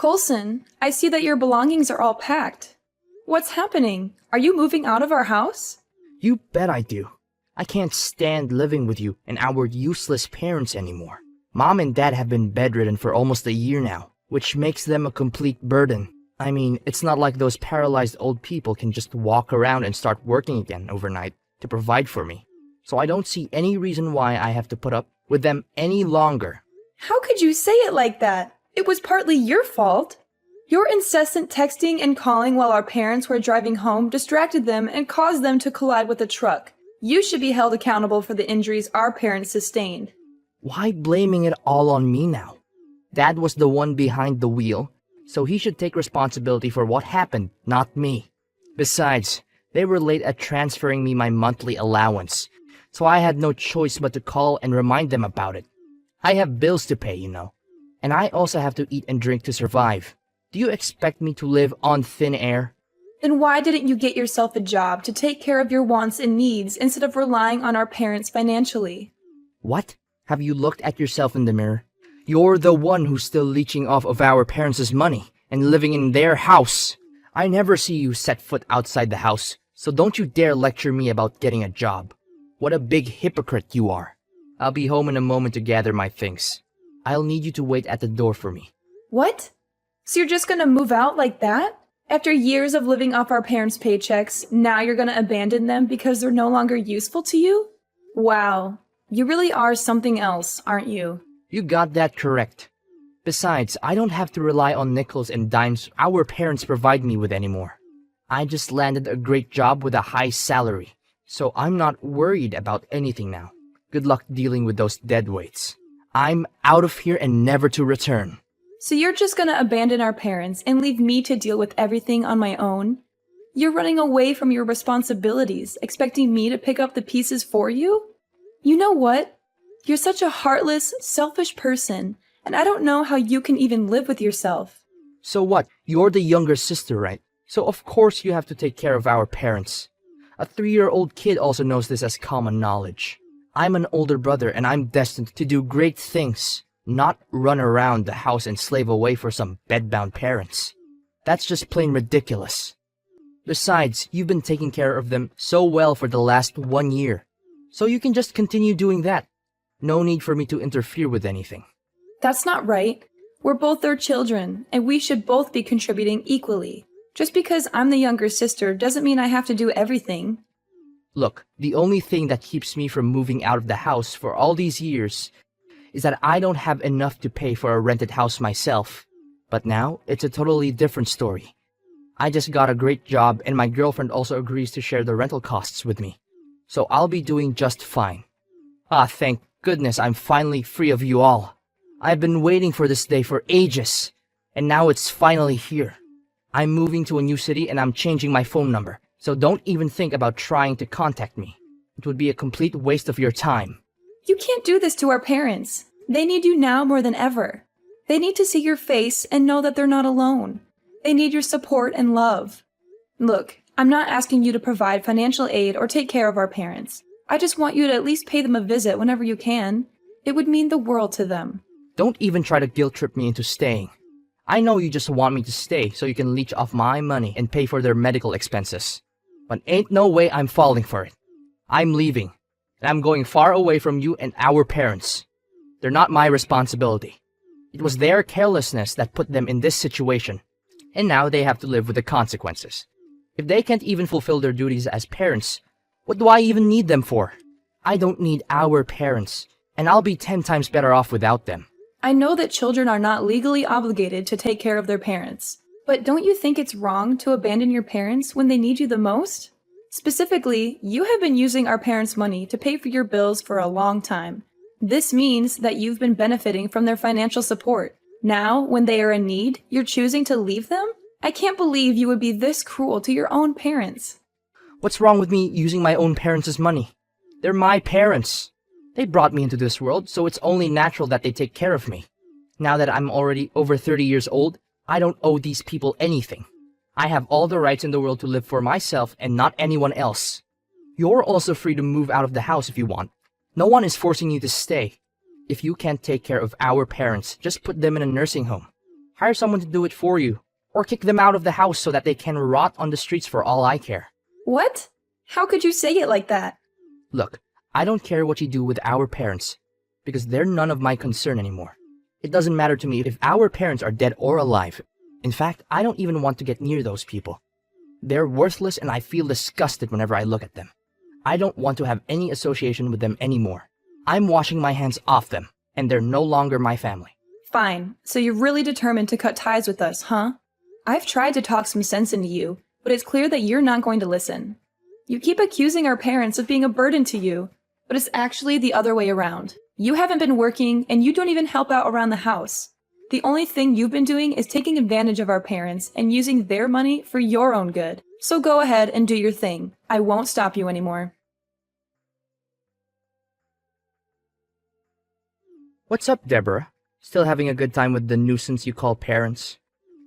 Colson, I see that your belongings are all packed. What's happening? Are you moving out of our house? You bet I do. I can't stand living with you and our useless parents anymore. Mom and Dad have been bedridden for almost a year now, which makes them a complete burden. I mean, it's not like those paralyzed old people can just walk around and start working again overnight to provide for me. So I don't see any reason why I have to put up with them any longer. How could you say it like that? It was partly your fault. Your incessant texting and calling while our parents were driving home distracted them and caused them to collide with a truck. You should be held accountable for the injuries our parents sustained. Why blaming it all on me now? Dad was the one behind the wheel, so he should take responsibility for what happened, not me. Besides, they were late at transferring me my monthly allowance, so I had no choice but to call and remind them about it. I have bills to pay, and I also have to eat and drink to survive. Do you expect me to live on thin air? Then why didn't you get yourself a job to take care of your wants and needs instead of relying on our parents financially? What? Have you looked at yourself in the mirror? You're the one who's still leeching off of our parents' money and living in their house. I never see you set foot outside the house, so don't you dare lecture me about getting a job. What a big hypocrite you are. I'll be home in a moment to gather my things. I'll need you to wait at the door for me. What? So you're just gonna move out like that? After years of living off our parents' paychecks, now you're gonna abandon them because they're no longer useful to you? Wow. You really are something else, aren't you? You got that correct. Besides, I don't have to rely on nickels and dimes our parents provide me with anymore. I just landed a great job with a high salary, so I'm not worried about anything now. Good luck dealing with those deadweights. I'm out of here and never to return. So you're just gonna abandon our parents and leave me to deal with everything on my own? You're running away from your responsibilities, expecting me to pick up the pieces for you? You know what? You're such a heartless, selfish person, and I don't know how you can even live with yourself. So what? You're the younger sister, right? So of course you have to take care of our parents. A 3-year-old kid also knows this as common knowledge. I'm an older brother and I'm destined to do great things, not run around the house and slave away for some bedbound parents. That's just plain ridiculous. Besides, you've been taking care of them so well for the last 1 year, so you can just continue doing that. No need for me to interfere with anything. That's not right. We're both their children, and we should both be contributing equally. Just because I'm the younger sister doesn't mean I have to do everything. Look, the only thing that keeps me from moving out of the house for all these years is that I don't have enough to pay for a rented house myself. But now, it's a totally different story. I just got a great job and my girlfriend also agrees to share the rental costs with me. So I'll be doing just fine. Ah, thank goodness I'm finally free of you all. I've been waiting for this day for ages, and now it's finally here. I'm moving to a new city and I'm changing my phone number, so don't even think about trying to contact me. It would be a complete waste of your time. You can't do this to our parents. They need you now more than ever. They need to see your face and know that they're not alone. They need your support and love. Look, I'm not asking you to provide financial aid or take care of our parents. I just want you to at least pay them a visit whenever you can. It would mean the world to them. Don't even try to guilt trip me into staying. I know you just want me to stay so you can leech off my money and pay for their medical expenses. But ain't no way I'm falling for it. I'm leaving, and I'm going far away from you and our parents. They're not my responsibility. It was their carelessness that put them in this situation, and now they have to live with the consequences. If they can't even fulfill their duties as parents, what do I even need them for? I don't need our parents, and I'll be 10 times better off without them. I know that children are not legally obligated to take care of their parents, but don't you think it's wrong to abandon your parents when they need you the most? Specifically, you have been using our parents' money to pay for your bills for a long time. This means that you've been benefiting from their financial support. Now, when they are in need, you're choosing to leave them? I can't believe you would be this cruel to your own parents. What's wrong with me using my own parents' money? They're my parents. They brought me into this world, so it's only natural that they take care of me. Now that I'm already over 30 years old, I don't owe these people anything. I have all the rights in the world to live for myself and not anyone else. You're also free to move out of the house if you want. No one is forcing you to stay. If you can't take care of our parents, just put them in a nursing home. Hire someone to do it for you. Or kick them out of the house so that they can rot on the streets for all I care. What? How could you say it like that? Look, I don't care what you do with our parents, because they're none of my concern anymore. It doesn't matter to me if our parents are dead or alive. In fact, I don't even want to get near those people. They're worthless and I feel disgusted whenever I look at them. I don't want to have any association with them anymore. I'm washing my hands off them, and they're no longer my family. Fine, so you're really determined to cut ties with us, huh? I've tried to talk some sense into you, but it's clear that you're not going to listen. You keep accusing our parents of being a burden to you, but it's actually the other way around. You haven't been working, and you don't even help out around the house. The only thing you've been doing is taking advantage of our parents and using their money for your own good. So go ahead and do your thing. I won't stop you anymore. What's up, Deborah? Still having a good time with the nuisance you call parents?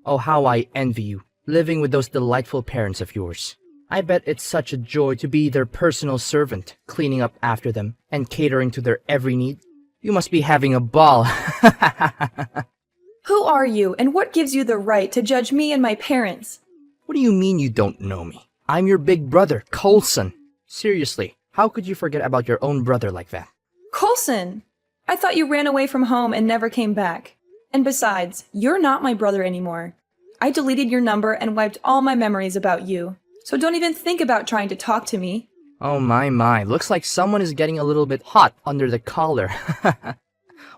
Oh, how I envy you, living with those delightful parents of yours. I bet it's such a joy to be their personal servant, cleaning up after them and catering to their every need. You must be having a ball. Who are you, and what gives you the right to judge me and my parents? What do you mean you don't know me? I'm your big brother, Coulson. Seriously, how could you forget about your own brother like that? Coulson! I thought you ran away from home and never came back. And besides, you're not my brother anymore. I deleted your number and wiped all my memories about you. So don't even think about trying to talk to me. Oh my, looks like someone is getting a little bit hot under the collar.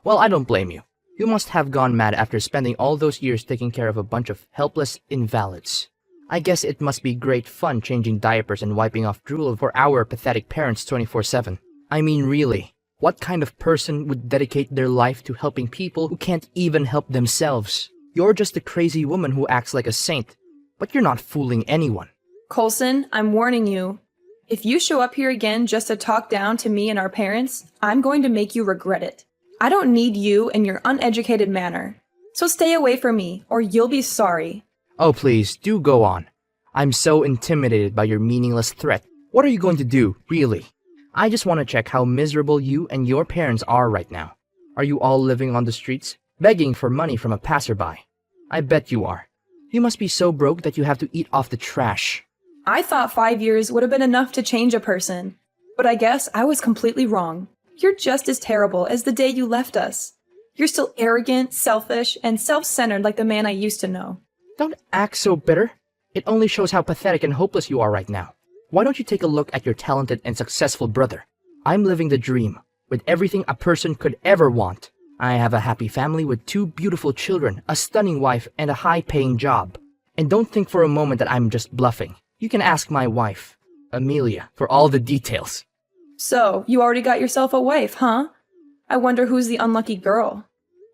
Well, I don't blame you. You must have gone mad after spending all those years taking care of a bunch of helpless invalids. I guess it must be great fun changing diapers and wiping off drool for our pathetic parents 24/7. I mean, really, what kind of person would dedicate their life to helping people who can't even help themselves? You're just a crazy woman who acts like a saint, but you're not fooling anyone. Coulson, I'm warning you. If you show up here again just to talk down to me and our parents, I'm going to make you regret it. I don't need you and your uneducated manner. So stay away from me, or you'll be sorry. Oh, please, do go on. I'm so intimidated by your meaningless threat. What are you going to do, really? I just want to check how miserable you and your parents are right now. Are you all living on the streets, begging for money from a passerby? I bet you are. You must be so broke that you have to eat off the trash. I thought 5 years would have been enough to change a person, but I guess I was completely wrong. You're just as terrible as the day you left us. You're still arrogant, selfish, and self-centered like the man I used to know. Don't act so bitter. It only shows how pathetic and hopeless you are right now. Why don't you take a look at your talented and successful brother? I'm living the dream, with everything a person could ever want. I have a happy family with 2 beautiful children, a stunning wife, and a high-paying job. And don't think for a moment that I'm just bluffing. You can ask my wife, Amelia, for all the details. So, you already got yourself a wife, huh? I wonder who's the unlucky girl.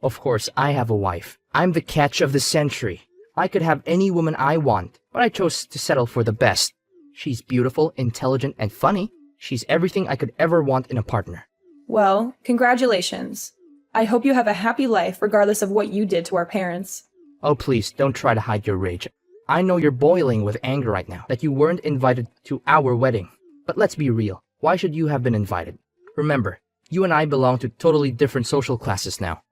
Of course, I have a wife. I'm the catch of the century. I could have any woman I want, but I chose to settle for the best. She's beautiful, intelligent, and funny. She's everything I could ever want in a partner. Well, congratulations. I hope you have a happy life regardless of what you did to our parents. Oh, please, don't try to hide your rage. I know you're boiling with anger right now that you weren't invited to our wedding. But let's be real. Why should you have been invited? Remember, you and I belong to totally different social classes now.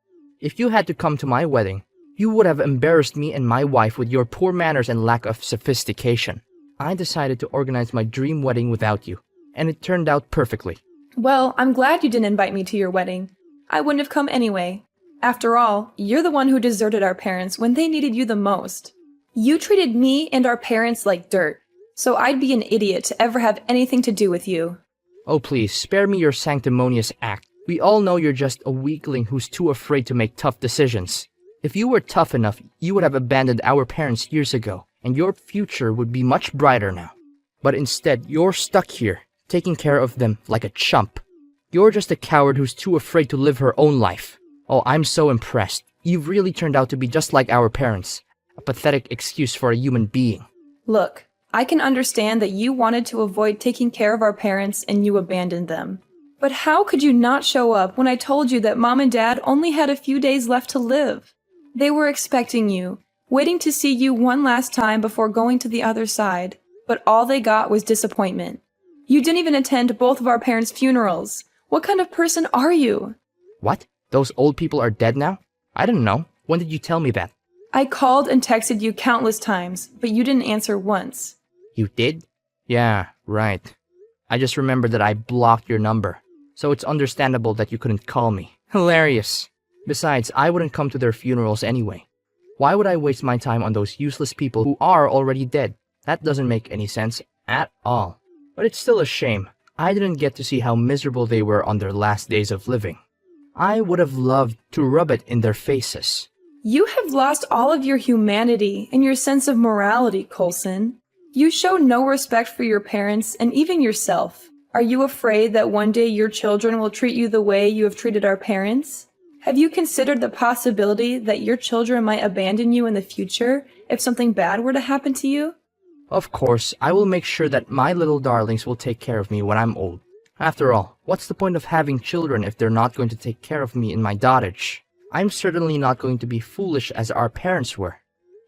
If you had to come to my wedding, you would have embarrassed me and my wife with your poor manners and lack of sophistication. I decided to organize my dream wedding without you, and it turned out perfectly. Well, I'm glad you didn't invite me to your wedding. I wouldn't have come anyway. After all, you're the one who deserted our parents when they needed you the most. You treated me and our parents like dirt, so I'd be an idiot to ever have anything to do with you. Oh, please, spare me your sanctimonious act. We all know you're just a weakling who's too afraid to make tough decisions. If you were tough enough, you would have abandoned our parents years ago, and your future would be much brighter now. But instead, you're stuck here, taking care of them like a chump. You're just a coward who's too afraid to live her own life. Oh, I'm so impressed. You've really turned out to be just like our parents. A pathetic excuse for a human being. Look, I can understand that you wanted to avoid taking care of our parents and you abandoned them. But how could you not show up when I told you that Mom and Dad only had a few days left to live? They were expecting you, waiting to see you one last time before going to the other side, but all they got was disappointment. You didn't even attend both of our parents' funerals. What kind of person are you? What? Those old people are dead now? I didn't know. When did you tell me that? I called and texted you countless times, but you didn't answer once. You did? Yeah, right. I just remembered that I blocked your number, so it's understandable that you couldn't call me. Hilarious. Besides, I wouldn't come to their funerals anyway. Why would I waste my time on those useless people who are already dead? That doesn't make any sense at all. But it's still a shame. I didn't get to see how miserable they were on their last days of living. I would have loved to rub it in their faces. You have lost all of your humanity and your sense of morality, Coulson. You show no respect for your parents and even yourself. Are you afraid that one day your children will treat you the way you have treated our parents? Have you considered the possibility that your children might abandon you in the future if something bad were to happen to you? Of course, I will make sure that my little darlings will take care of me when I'm old. After all, what's the point of having children if they're not going to take care of me in my dotage? I'm certainly not going to be foolish as our parents were,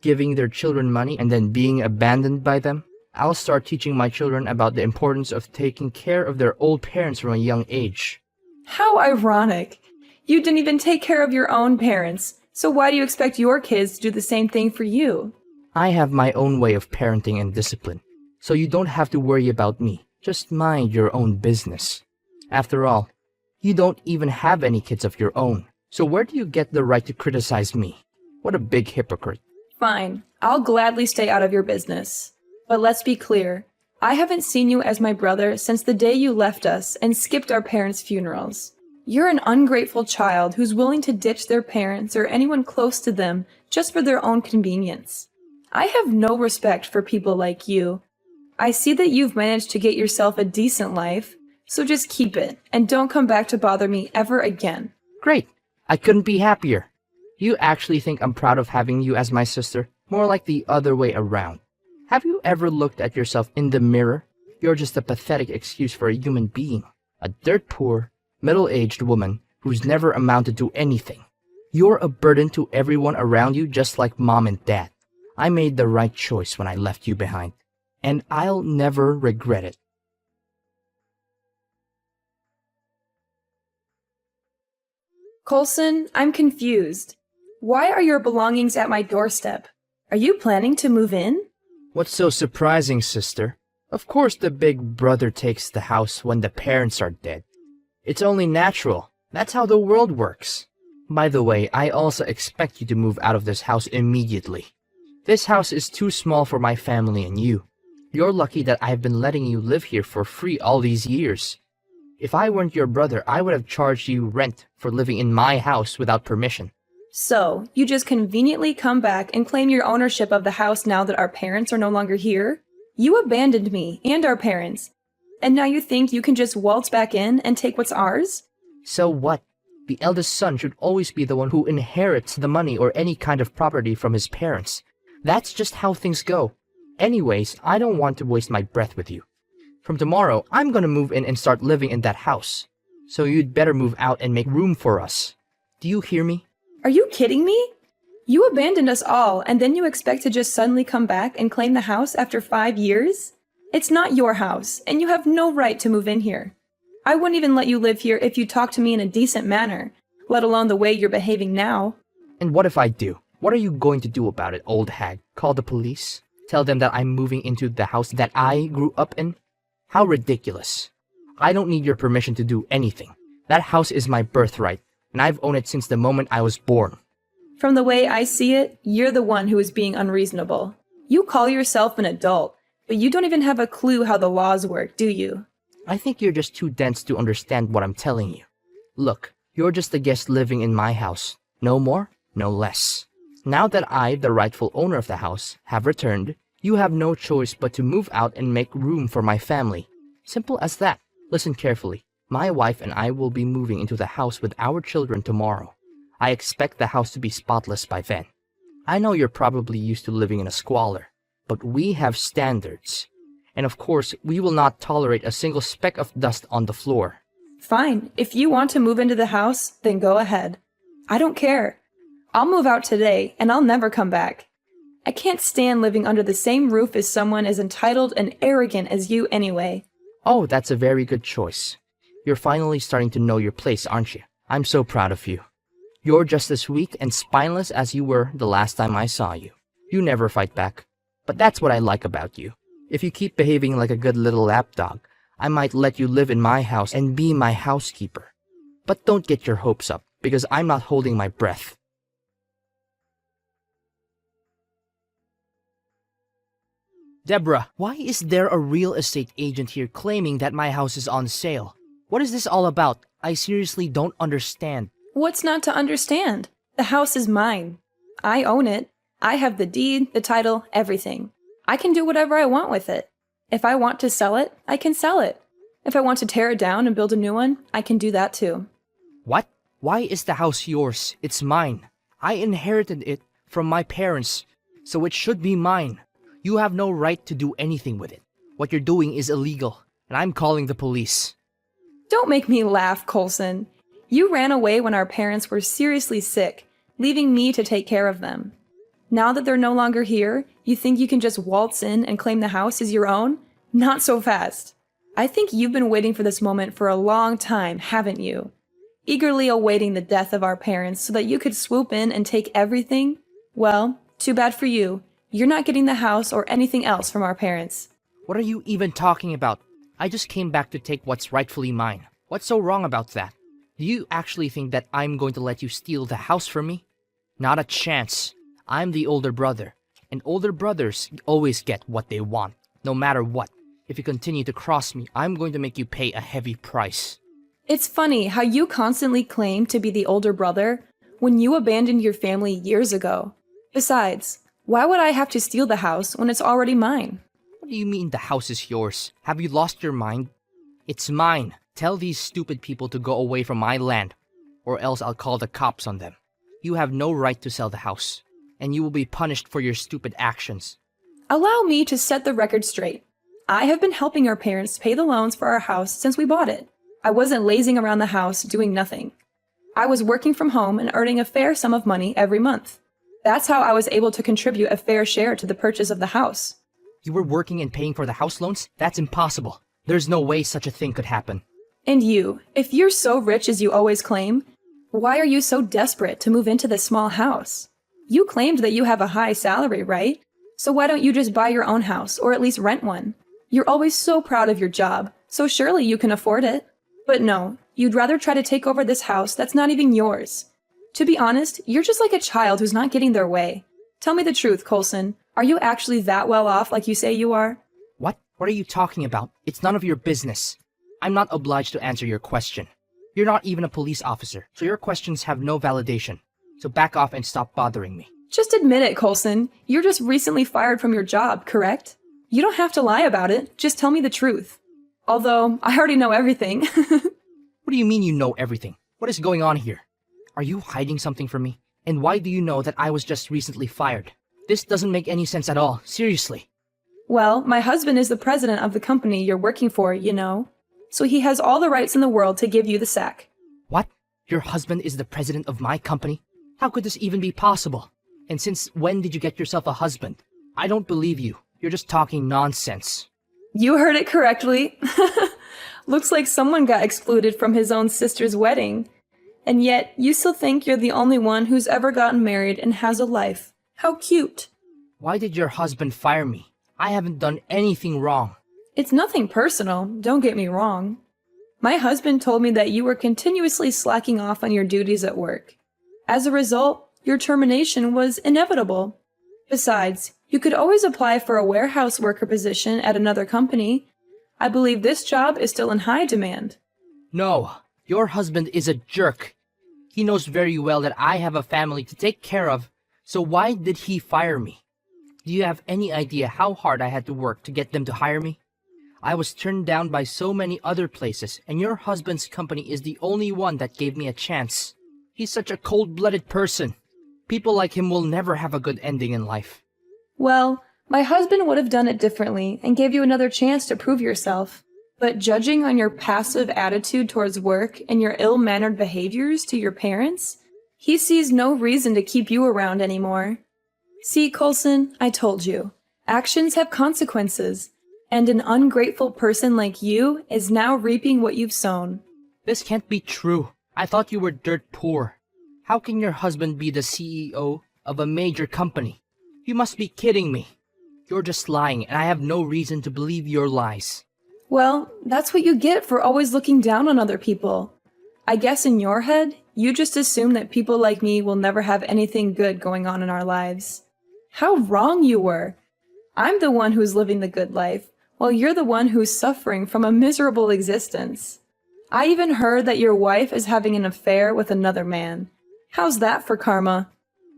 giving their children money and then being abandoned by them. I'll start teaching my children about the importance of taking care of their old parents from a young age. How ironic. You didn't even take care of your own parents, so why do you expect your kids to do the same thing for you? I have my own way of parenting and discipline, so you don't have to worry about me. Just mind your own business. After all, you don't even have any kids of your own, so where do you get the right to criticize me? What a big hypocrite. Fine, I'll gladly stay out of your business. But let's be clear, I haven't seen you as my brother since the day you left us and skipped our parents' funerals. You're an ungrateful child who's willing to ditch their parents or anyone close to them just for their own convenience. I have no respect for people like you. I see that you've managed to get yourself a decent life, so just keep it and don't come back to bother me ever again. Great. I couldn't be happier. You actually think I'm proud of having you as my sister? More like the other way around. Have you ever looked at yourself in the mirror? You're just a pathetic excuse for a human being. A dirt poor, middle-aged woman who's never amounted to anything. You're a burden to everyone around you just like mom and dad. I made the right choice when I left you behind, and I'll never regret it. Coulson, I'm confused. Why are your belongings at my doorstep? Are you planning to move in? What's so surprising, sister? Of course the big brother takes the house when the parents are dead. It's only natural. That's how the world works. By the way, I also expect you to move out of this house immediately. This house is too small for my family and you. You're lucky that I've been letting you live here for free all these years. If I weren't your brother, I would have charged you rent for living in my house without permission. So, you just conveniently come back and claim your ownership of the house now that our parents are no longer here? You abandoned me and our parents, and now you think you can just waltz back in and take what's ours? So what? The eldest son should always be the one who inherits the money or any kind of property from his parents. That's just how things go. Anyways, I don't want to waste my breath with you. From tomorrow, I'm gonna move in and start living in that house. So you'd better move out and make room for us. Do you hear me? Are you kidding me? You abandoned us all, and then you expect to just suddenly come back and claim the house after 5 years? It's not your house, and you have no right to move in here. I wouldn't even let you live here if you talked to me in a decent manner, let alone the way you're behaving now. And what if I do? What are you going to do about it, old hag? Call the police? Tell them that I'm moving into the house that I grew up in? How ridiculous. I don't need your permission to do anything. That house is my birthright, and I've owned it since the moment I was born. From the way I see it, you're the one who is being unreasonable. You call yourself an adult, but you don't even have a clue how the laws work, do you? I think you're just too dense to understand what I'm telling you. Look, you're just a guest living in my house. No more, no less. Now that I, the rightful owner of the house, have returned, you have no choice but to move out and make room for my family. Simple as that. Listen carefully. My wife and I will be moving into the house with our children tomorrow. I expect the house to be spotless by then. I know you're probably used to living in a squalor, but we have standards. And of course, we will not tolerate a single speck of dust on the floor. Fine. If you want to move into the house, then go ahead. I don't care. I'll move out today, and I'll never come back. I can't stand living under the same roof as someone as entitled and arrogant as you anyway. Oh, that's a very good choice. You're finally starting to know your place, aren't you? I'm so proud of you. You're just as weak and spineless as you were the last time I saw you. You never fight back. But that's what I like about you. If you keep behaving like a good little lapdog, I might let you live in my house and be my housekeeper. But don't get your hopes up, because I'm not holding my breath. Deborah, why is there a real estate agent here claiming that my house is on sale? What is this all about? I seriously don't understand. What's not to understand? The house is mine. I own it. I have the deed, the title, everything. I can do whatever I want with it. If I want to sell it, I can sell it. If I want to tear it down and build a new one, I can do that too. What? Why is the house yours? It's mine. I inherited it from my parents, so it should be mine. You have no right to do anything with it. What you're doing is illegal, and I'm calling the police. Don't make me laugh, Coulson. You ran away when our parents were seriously sick, leaving me to take care of them. Now that they're no longer here, you think you can just waltz in and claim the house as your own? Not so fast. I think you've been waiting for this moment for a long time, haven't you? Eagerly awaiting the death of our parents so that you could swoop in and take everything? Well, too bad for you. You're not getting the house or anything else from our parents. What are you even talking about? I just came back to take what's rightfully mine. What's so wrong about that? Do you actually think that I'm going to let you steal the house from me? Not a chance. I'm the older brother, and older brothers always get what they want, no matter what. If you continue to cross me, I'm going to make you pay a heavy price. It's funny how you constantly claim to be the older brother when you abandoned your family years ago. Besides, why would I have to steal the house when it's already mine? What do you mean the house is yours? Have you lost your mind? It's mine. Tell these stupid people to go away from my land, or else I'll call the cops on them. You have no right to sell the house, and you will be punished for your stupid actions. Allow me to set the record straight. I have been helping our parents pay the loans for our house since we bought it. I wasn't lazing around the house doing nothing. I was working from home and earning a fair sum of money every month. That's how I was able to contribute a fair share to the purchase of the house. You were working and paying for the house loans? That's impossible. There's no way such a thing could happen. And you, if you're so rich as you always claim, why are you so desperate to move into this small house? You claimed that you have a high salary, right? So why don't you just buy your own house or at least rent one? You're always so proud of your job, so surely you can afford it. But no, you'd rather try to take over this house that's not even yours. To be honest, you're just like a child who's not getting their way. Tell me the truth, Coulson. Are you actually that well off like you say you are? What? What are you talking about? It's none of your business. I'm not obliged to answer your question. You're not even a police officer, so your questions have no validation. So back off and stop bothering me. Just admit it, Coulson. You're just recently fired from your job, correct? You don't have to lie about it. Just tell me the truth. Although, I already know everything. What do you mean you know everything? What is going on here? Are you hiding something from me? And why do you know that I was just recently fired? This doesn't make any sense at all. Seriously. Well, my husband is the president of the company you're working for, you know. So he has all the rights in the world to give you the sack. What? Your husband is the president of my company? How could this even be possible? And since when did you get yourself a husband? I don't believe you. You're just talking nonsense. You heard it correctly. Looks like someone got excluded from his own sister's wedding. And yet, you still think you're the only one who's ever gotten married and has a life. How cute. Why did your husband fire me? I haven't done anything wrong. It's nothing personal, don't get me wrong. My husband told me that you were continuously slacking off on your duties at work. As a result, your termination was inevitable. Besides, you could always apply for a warehouse worker position at another company. I believe this job is still in high demand. No, your husband is a jerk. He knows very well that I have a family to take care of, so why did he fire me? Do you have any idea how hard I had to work to get them to hire me? I was turned down by so many other places, and your husband's company is the only one that gave me a chance. He's such a cold-blooded person. People like him will never have a good ending in life. Well, my husband would have done it differently and gave you another chance to prove yourself. But judging on your passive attitude towards work and your ill-mannered behaviors to your parents, he sees no reason to keep you around anymore. See, Coulson, I told you. Actions have consequences, and an ungrateful person like you is now reaping what you've sown. This can't be true. I thought you were dirt poor. How can your husband be the CEO of a major company? You must be kidding me. You're just lying, and I have no reason to believe your lies. Well, that's what you get for always looking down on other people. I guess in your head, you just assume that people like me will never have anything good going on in our lives. How wrong you were! I'm the one who's living the good life, while you're the one who's suffering from a miserable existence. I even heard that your wife is having an affair with another man. How's that for karma?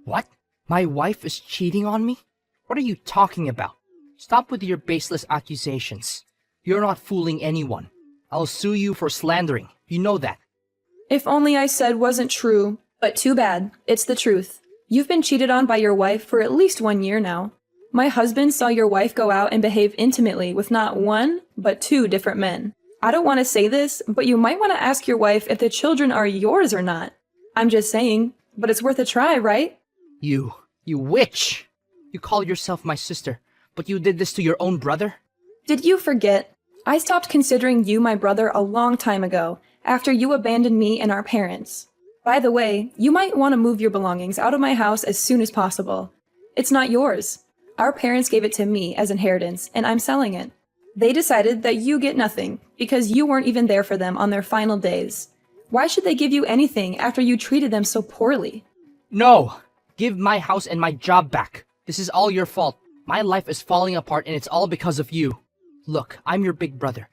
What? My wife is cheating on me? What are you talking about? Stop with your baseless accusations. You're not fooling anyone. I'll sue you for slandering. You know that. If only I said wasn't true, but too bad. It's the truth. You've been cheated on by your wife for at least 1 year now. My husband saw your wife go out and behave intimately with not one, but 2 different men. I don't want to say this, but you might want to ask your wife if the children are yours or not. I'm just saying, but it's worth a try, right? You witch! You call yourself my sister, but you did this to your own brother? Did you forget? I stopped considering you my brother a long time ago, after you abandoned me and our parents. By the way, you might want to move your belongings out of my house as soon as possible. It's not yours. Our parents gave it to me as inheritance, and I'm selling it. They decided that you get nothing, because you weren't even there for them on their final days. Why should they give you anything after you treated them so poorly? No! Give my house and my job back. This is all your fault. My life is falling apart and it's all because of you. Look, I'm your big brother,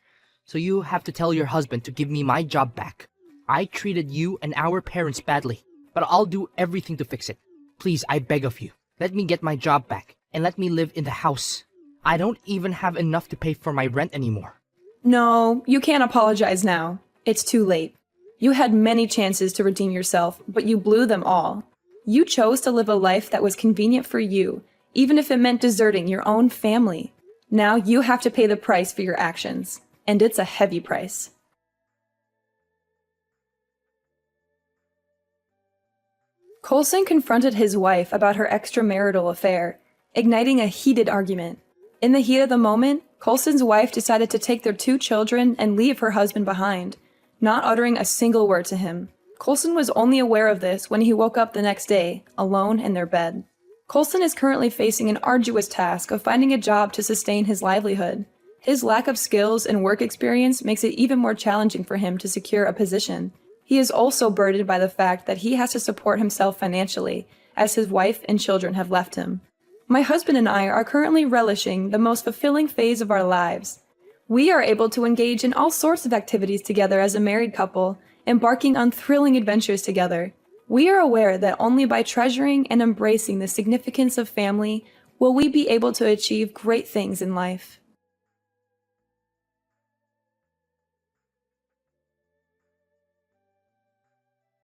so you have to tell your husband to give me my job back. I treated you and our parents badly, but I'll do everything to fix it. Please, I beg of you, let me get my job back and let me live in the house. I don't even have enough to pay for my rent anymore. No, you can't apologize now. It's too late. You had many chances to redeem yourself, but you blew them all. You chose to live a life that was convenient for you, even if it meant deserting your own family. Now you have to pay the price for your actions, and it's a heavy price. Coulson confronted his wife about her extramarital affair, igniting a heated argument. In the heat of the moment, Coulson's wife decided to take their 2 children and leave her husband behind, not uttering a single word to him. Coulson was only aware of this when he woke up the next day, alone in their bed. Coulson is currently facing an arduous task of finding a job to sustain his livelihood. His lack of skills and work experience makes it even more challenging for him to secure a position. He is also burdened by the fact that he has to support himself financially, as his wife and children have left him. My husband and I are currently relishing the most fulfilling phase of our lives. We are able to engage in all sorts of activities together as a married couple, embarking on thrilling adventures together. We are aware that only by treasuring and embracing the significance of family will we be able to achieve great things in life.